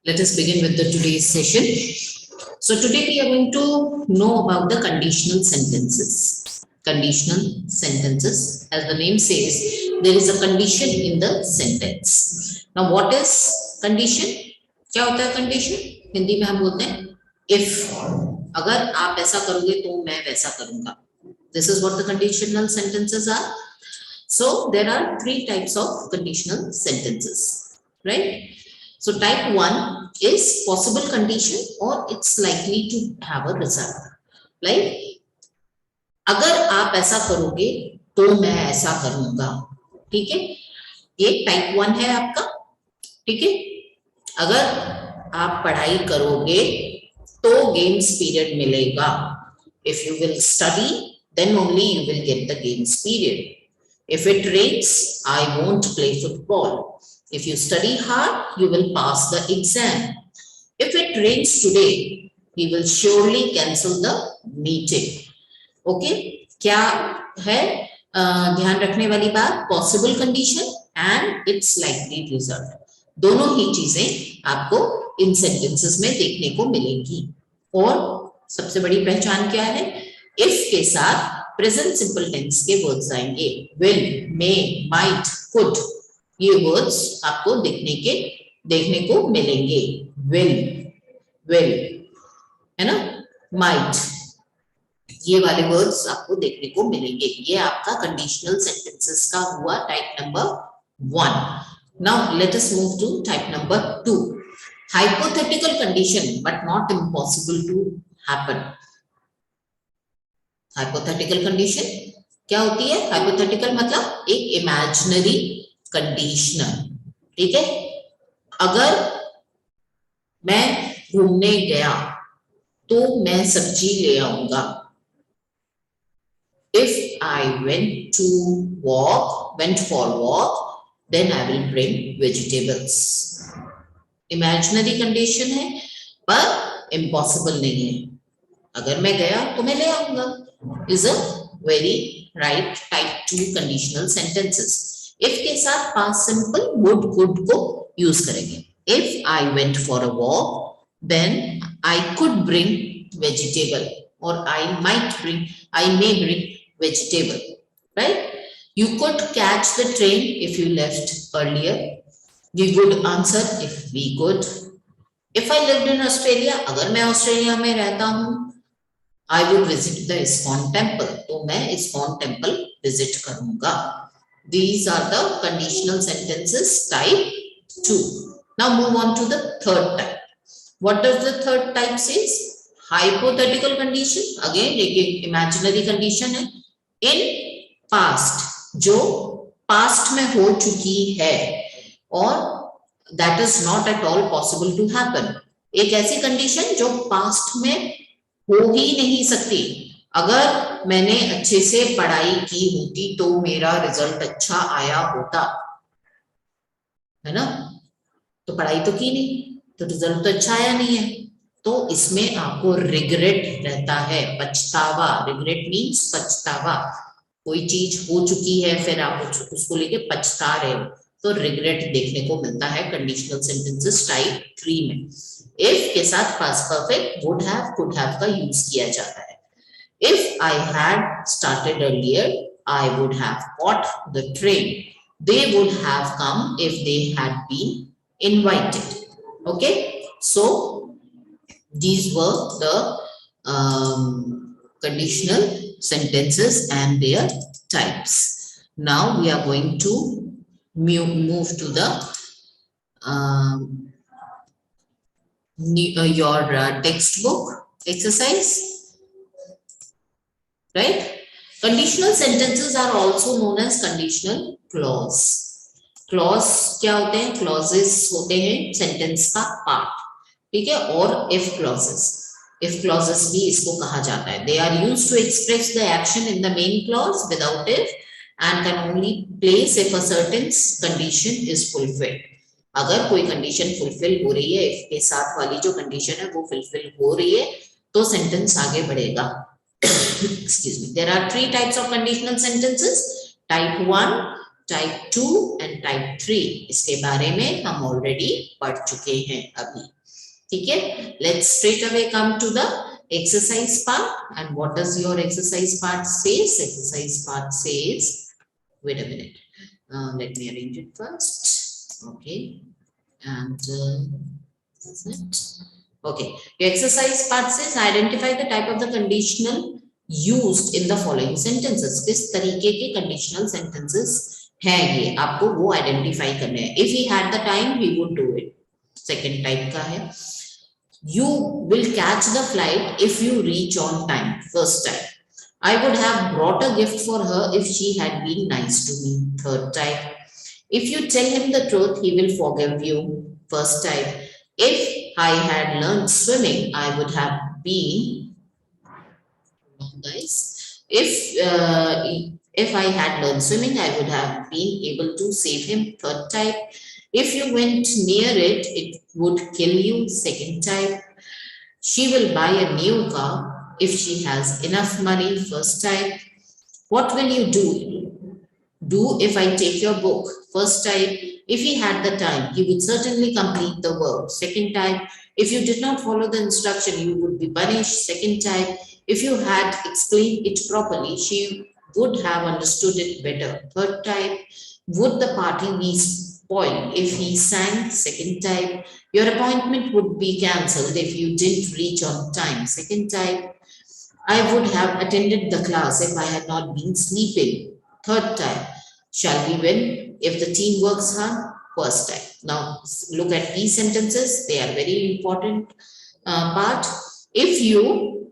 Let us begin with the today's session. So today we are going to know about the conditional sentences. Conditional sentences, as the name says, there is a condition in the sentence. Now what is condition? क्या होता है condition? Hindi में हम बोलते हैं if. अगर आप ऐसा करोगे तो मैं वैसा करूंगा. This is what the conditional sentences are. So there are three types of conditional sentences, right? So type 1 is possible condition or it's likely to have a result. Like अगर आप ऐसा करोगे तो मैं ऐसा करूंगा. ठीक है, ये टाइप 1 है आपका. ठीक है, अगर आप पढ़ाई करोगे तो गेम्स पीरियड मिलेगा. If you will study, then only you will get the games period. If it rains, I won't play football. If you study hard, you will pass the exam. If it rains today, we will surely cancel the meeting. Okay? क्या है ध्यान रखने वाली बात? Possible condition and its likely result. दोनों ही चीजें आपको इन sentences में देखने को मिलेंगी. और सबसे बड़ी पहचान क्या है? If के साथ प्रेजेंट सिंपल टेंस के वर्ड्स आएंगे. will, may, might, could, ये वर्ड्स आपको देखने को मिलेंगे. will है ना, might, ये वाले वर्ड्स आपको देखने को मिलेंगे. ये आपका कंडीशनल सेंटेंसेस का हुआ type number 1. Now let us move to type number 2. Hypothetical condition but not impossible to happen. Hypothetical condition क्या होती है? हाइपोथेटिकल मतलब एक इमेजिनरी कंडीशनल. ठीक है, अगर मैं घूमने गया तो मैं सब्जी ले आऊंगा. If I went for walk, then I will bring vegetables. Imaginary condition है पर इम्पॉसिबल नहीं है. अगर मैं गया तो मैं ले आऊंगा. is a very right type 2 conditional sentences. if के साथ past simple would could को use करेंगे. if I went for a walk, then I could bring vegetable or I may bring vegetable, right? You could catch the train if you left earlier. We would answer if we could. if I lived in Australia, अगर मैं Australia में रहता हूँ, I would visit the ISKCON temple. तो मैं ISKCON temple visit करूँगा. These are the conditional sentences type 2. Now move on to the third type. What does the third type says? Hypothetical condition. Again, एक imaginary condition है. In past, जो past में हो चुकी है और that is not at all possible to happen. एक ऐसी condition जो past में हो ही नहीं सकती. अगर मैंने अच्छे से पढ़ाई की होती तो मेरा रिजल्ट अच्छा आया होता, है ना? तो पढ़ाई तो की नहीं तो रिजल्ट तो अच्छा आया नहीं है. तो इसमें आपको रिग्रेट रहता है, पछतावा. रिग्रेट मीन्स पछतावा. कोई चीज हो चुकी है फिर आप उसको लेके पछता रहे हो, तो रिग्रेट देखने को मिलता है कंडीशनल सेंटेंसेस टाइप 3 में. if के साथ past perfect would have could have का यूज किया जाता है. if I had started earlier, I would have caught the train. they would have come if they had been invited. Okay, so these were the conditional sentences and their types. Now we are going to move to the your textbook exercise, right? Conditional sentences are also known as conditional clause. clause क्या होते हैं? clauses होते हैं sentence का part. ठीक है, और if clauses भी इसको कहा जाता है. they are used to express the action in the main clause without if and can only place if a certain condition is fulfilled. अगर कोई कंडीशन फुलफिल हो रही है, if के साथ वाली जो कंडीशन है वो फुलफिल हो रही है तो सेंटेंस आगे बढ़ेगा. Excuse me. There are three types of conditional sentences. Type 1, type 2 and type 3 इसके बारे में हम ऑलरेडी पढ़ चुके हैं अभी, ठीक है। Let's straight away come to the exercise part. And what does your exercise part says? Exercise part says, wait a minute, let me arrange it first. Okay, and that's it. Okay, your exercise part says identify the type of the conditional used in the following sentences. किस तरीके के conditional sentences हैं ये, आपको वो identify करने हैं. If he had the time, he would do it. Second type का है. You will catch the flight if you reach on time. First type. I would have brought a gift for her if she had been nice to me. Third type. If you tell him the truth, he will forgive you. First type. If I had learned swimming, I would have been, guys, if I had learned swimming, I would have been able to save him. Third type. If you went near it, it would kill you. Second type. She will buy a new car if she has enough money. First type. What will you do if I take your book? First type. If he had the time, he would certainly complete the work. Second type. If you did not follow the instruction, you would be punished. Second type. If you had explained it properly, she would have understood it better. Third type. Would the party be spoiled if he sang? Second type. Your appointment would be cancelled if you didn't reach on time. Second type. I would have attended the class if I had not been sleeping. Third type. Shall we win if the team works hard? First type. Now look at these sentences. They are very important part. If you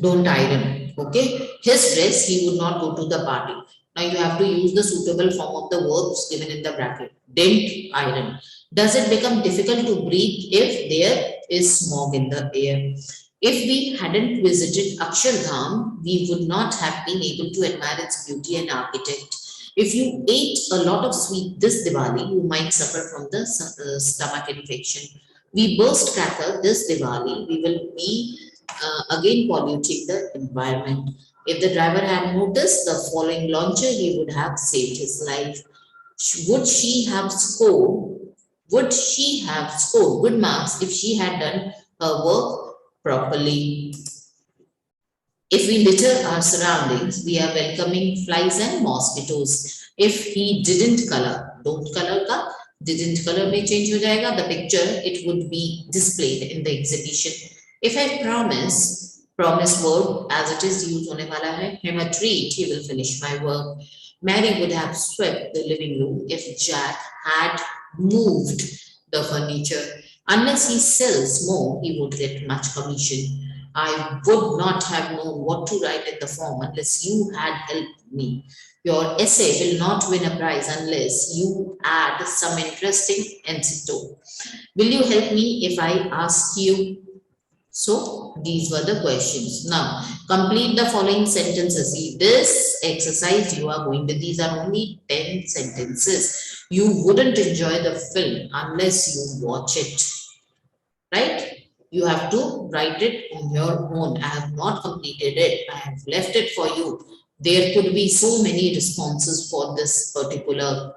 don't iron, okay, his dress, he would not go to the party. Now you have to use the suitable form of the verbs given in the bracket. Didn't iron. Does it become difficult to breathe if there is smog in the air? If we hadn't visited Akshardham, we would not have been able to admire its beauty and architect. If you ate a lot of sweet this Diwali, you might suffer from the stomach infection. We burst cracker this Diwali, we will be again polluting the environment. If the driver had noticed the falling launcher, he would have saved his life. Would she have scored? Would she have scored good marks if she had done her work properly? If we litter our surroundings, we are welcoming flies and mosquitoes. If he didn't color, don't color ka, didn't color may change ho jayega. The picture, it would be displayed in the exhibition. If I promise word as it is used hone wala hai, him a treat, he will finish my work. Mary would have swept the living room if Jack had moved the furniture. Unless he sells more, he won't get much commission. I would not have known what to write in the form unless you had helped me. Your essay will not win a prize unless you add some interesting anecdote. Will you help me if I ask you? So these were the questions. Now complete the following sentences. See, this exercise you are going to, these are only 10 sentences. You wouldn't enjoy the film unless you watch it, right? You have to write it on your own. I have not completed it. I have left it for you. There could be so many responses for this particular.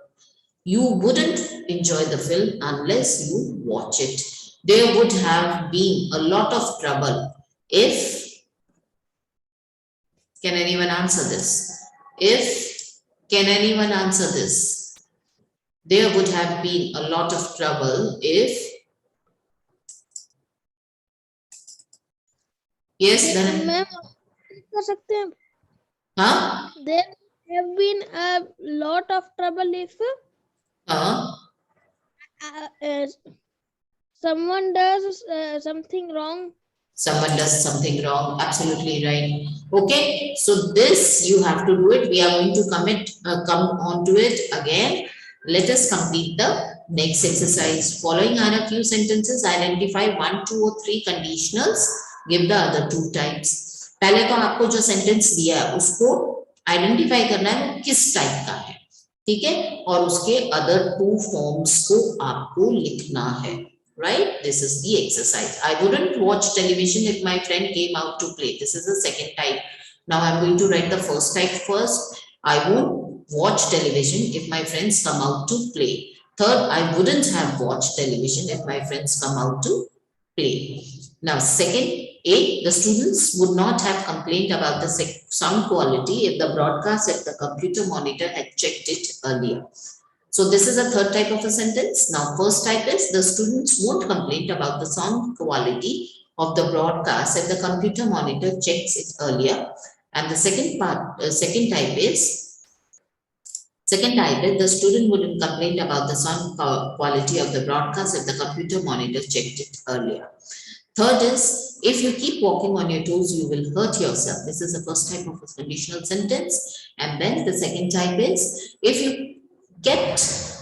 You wouldn't enjoy the film unless you watch it. There would have been a lot of trouble if, can anyone answer this? Can anyone answer this? There would have been a lot of trouble if, yes, then. Ma'am कर सकते हैं. हाँ? There have been a lot of trouble if someone does something wrong. Someone does something wrong. Absolutely right. Okay, so this you have to do it. We are going to come on to it again. Let us complete the next exercise. Following are a few sentences. Identify 1, 2 or 3 conditionals. Give the other 2 types. पहले तो आपको जो sentence दिया है उसको identify करना है वो किस टाइप का है, ठीक है, और उसके अदर 2 फॉर्म्स को आपको लिखना है. Right? This is the exercise. I wouldn't watch television if my friend came out to play. This is the second type. Now I'm going to write the first type first. I won't watch television if my friends come out to play. Third, I wouldn't have watched television if my friends come out to play. Now, second, A, the students would not have complained about the sound quality if the broadcast at the computer monitor had checked it earlier. So this is a third type of a sentence. Now, first type is the students won't complain about the sound quality of the broadcast if the computer monitor checks it earlier. And the second type is the student wouldn't complain about the sound quality of the broadcast if the computer monitor checked it earlier. Third is, if you keep walking on your toes, you will hurt yourself. This is the first type of a conditional sentence. And then the second type is, if you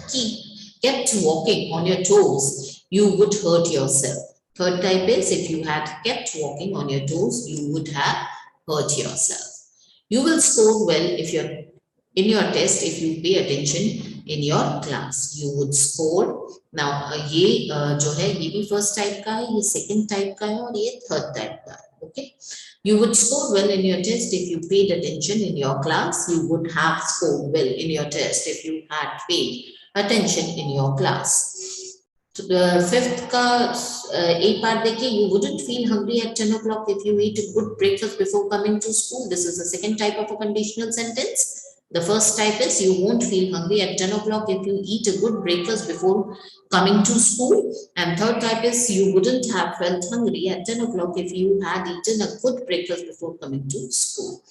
keep kept walking on your toes, you would hurt yourself. Third type is, if you had kept walking on your toes, you would have hurt yourself. You will score well if you're in your test if you pay attention in your class. You would score. Now ये जो है ये भी first type का है, ये second type का है और ये third type का है. Okay. You would score well in your test if you paid attention in your class. You would have scored well in your test if you had paid attention in your class. So the fifth का A part देखिए, you wouldn't feel hungry at 10 o'clock if you eat a good breakfast before coming to school. This is the second type of a conditional sentence. The first type is you won't feel hungry at 10 o'clock if you eat a good breakfast before coming to school. And third type is you wouldn't have felt hungry at 10 o'clock if you had eaten a good breakfast before coming to school.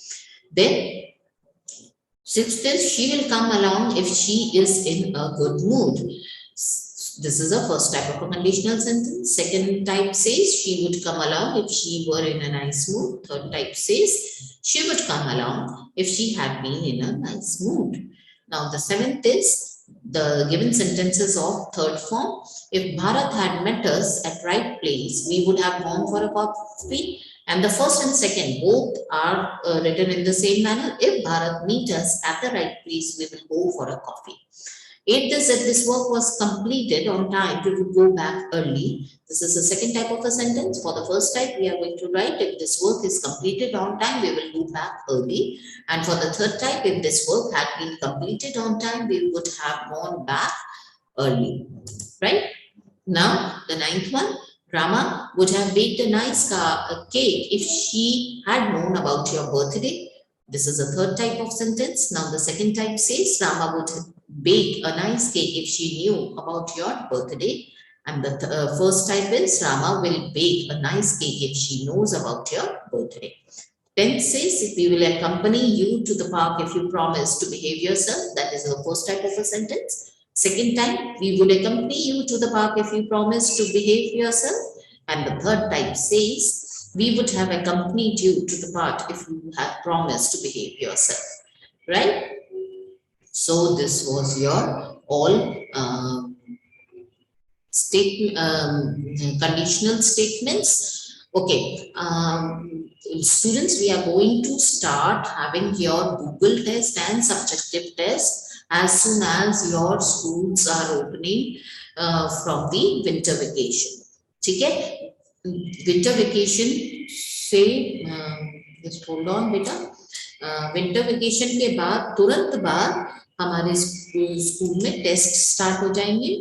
Then sixth is she will come along if she is in a good mood. This is a first type of a conditional sentence. Second type says she would come along if she were in a nice mood. Third type says she would come along if she had been in a nice mood. Now the seventh is the given sentences of third form. If Bharat had met us at right place, we would have gone for a coffee. And the first and second both are written in the same manner. If Bharat meet us at the right place, we will go for a coffee. Eighth is if this work was completed on time, we would go back early. This is the second type of a sentence. For the first type, we are going to write if this work is completed on time, we will go back early. And for the third type, if this work had been completed on time, we would have gone back early. Right? Now, the ninth one, Rama would have baked a nice cake if she had known about your birthday. This is a third type of sentence. Now, the second type says Rama would bake a nice cake if she knew about your birthday. And the first type is Rama will bake a nice cake if she knows about your birthday. 10th says if we will accompany you to the park if you promise to behave yourself. That is the first type of a sentence. Second time, we would accompany you to the park if you promise to behave yourself. And the third type says we would have accompanied you to the park if you had promised to behave yourself. Right? So this was your all conditional statements. Okay, students, we are going to start having your Google test and subjective test as soon as your schools are opening from the winter vacation. ठीक है? Winter vacation से just hold on बेटा. Winter vacation के बाद तुरंत बाद हमारे school में टेस्ट स्टार्ट हो जाएंगे